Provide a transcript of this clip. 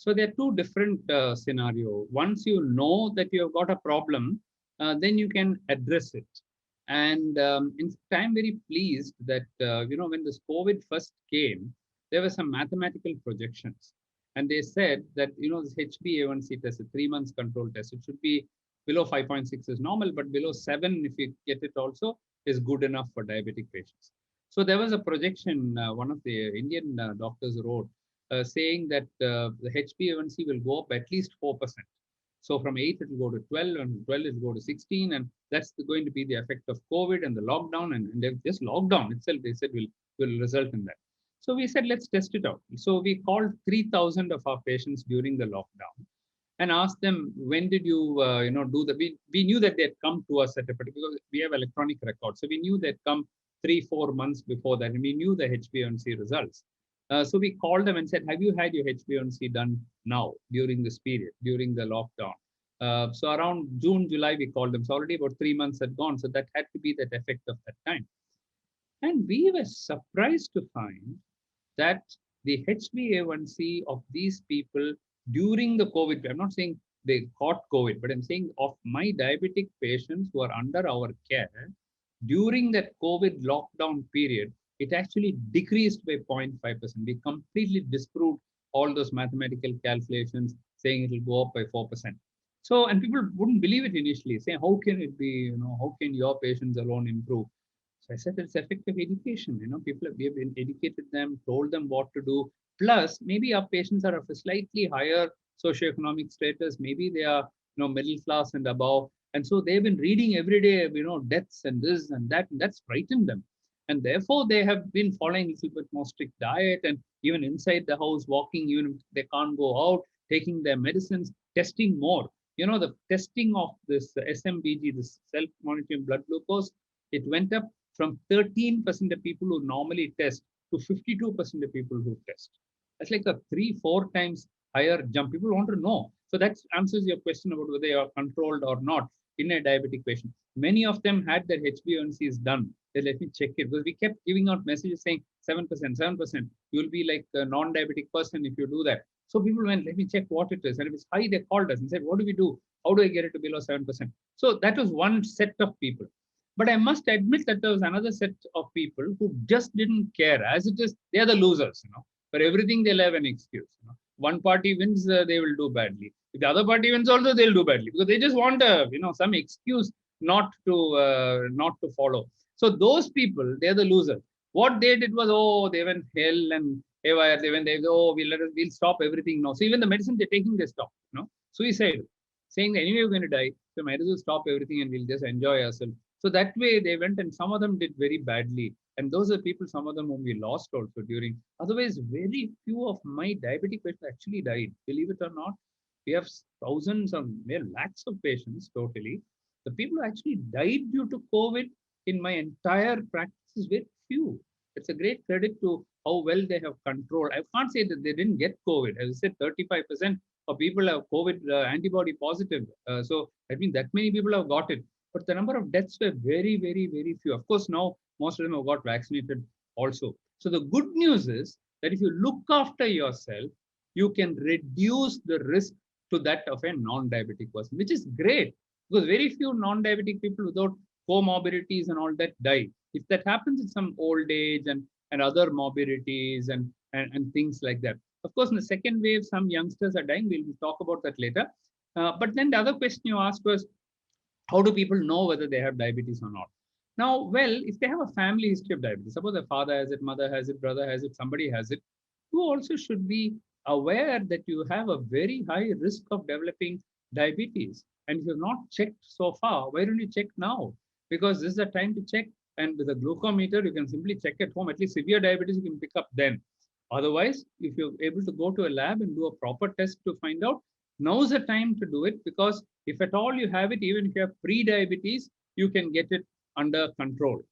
So there are two different scenario. Once you know that you have got a problem, then you can address it. And in fact, I'm very pleased that when this COVID first came, there were some mathematical projections, and they said that this HbA1c test, a 3 months control test, it should be below 5.6 is normal, but below 7, if you get it also, is good enough for diabetic patients. So there was a projection. One of the Indian doctors wrote saying that the HbA1c will go up at least 4%. So from 8, it will go to 12, and 12 it will go to 16. And that's going to be the effect of COVID and the lockdown. And just lockdown itself, they said, will result in that. So we said, let's test it out. So we called 3,000 of our patients during the lockdown and asked them, when did you, do the, we knew that they had come to us at a particular, we have electronic records. So we knew they'd come 3-4 months before that, and we knew the HbA1c results. So we called them and said, have you had your HbA1c done now during this period, during the lockdown? So around June, July, we called them. So already about 3 months had gone. So that had to be that effect of that time. And we were surprised to find that the HbA1c of these people during the COVID, I'm not saying they got COVID, but I'm saying of my diabetic patients who are under our care, during that COVID lockdown period, it actually decreased by 0.5%. We completely disproved all those mathematical calculations saying it will go up by 4%. So, and people wouldn't believe it initially, saying, how can it be, how can your patients alone improve? So I said, it's effective education. We have been educated them, told them what to do. Plus, maybe our patients are of a slightly higher socioeconomic status. Maybe they are, middle class and above. And so they've been reading every day, deaths and this and that, and that's frightened them. And therefore, they have been following a little bit more strict diet, and even inside the house, walking, even if they can't go out, taking their medicines, testing more. The testing of this SMBG, this self-monitoring blood glucose, it went up from 13% of people who normally test to 52% of people who test. That's like a 3-4 times higher jump. People want to know. So that answers your question about whether you are controlled or not in a diabetic patient. Many of them had their HbA1cs done. They let me check it, because we kept giving out messages saying 7%, 7%. You'll be like a non-diabetic person if you do that. So people went, let me check what it is. And if it's high, they called us and said, what do we do? How do I get it to below 7%? So that was one set of people. But I must admit that there was another set of people who just didn't care. As it is, they are the losers. For everything, they'll have an excuse. One party wins, they will do badly. If the other party wins also, they'll do badly, because they just want some excuse not to follow. So those people, they're the losers. What they did was, they went hell and haywire. We'll stop everything now. So even the medicine they're taking, they stop. Suicide, saying that anyway we're going to die, so might as well stop everything and we'll just enjoy ourselves. So that way they went, and some of them did very badly. And those are people, some of them whom we lost also during. Otherwise, very few of my diabetic patients actually died. Believe it or not, we have thousands or lakhs of patients totally. The people who actually died due to COVID in my entire practice is very few. It's a great credit to how well they have controlled. I can't say that they didn't get COVID. As I said, 35% of people have COVID antibody positive. So I mean, that many people have got it. But the number of deaths were very, very, very few. Of course, now most of them have got vaccinated also. So the good news is that if you look after yourself, you can reduce the risk to that of a non-diabetic person, which is great, because very few non-diabetic people without comorbidities and all that die. If that happens in some old age and other morbidities and things like that. Of course, in the second wave, some youngsters are dying. We'll talk about that later. But then the other question you asked was, how do people know whether they have diabetes or not? Now, well, if they have a family history of diabetes, suppose their father has it, mother has it, brother has it, somebody has it, you also should be aware that you have a very high risk of developing diabetes. And if you've not checked so far, why don't you check now? Because this is the time to check. And with a glucometer, you can simply check at home. At least severe diabetes, you can pick up then. Otherwise, if you're able to go to a lab and do a proper test to find out, now's the time to do it, because if at all you have it, even if you have pre-diabetes, you can get it under control.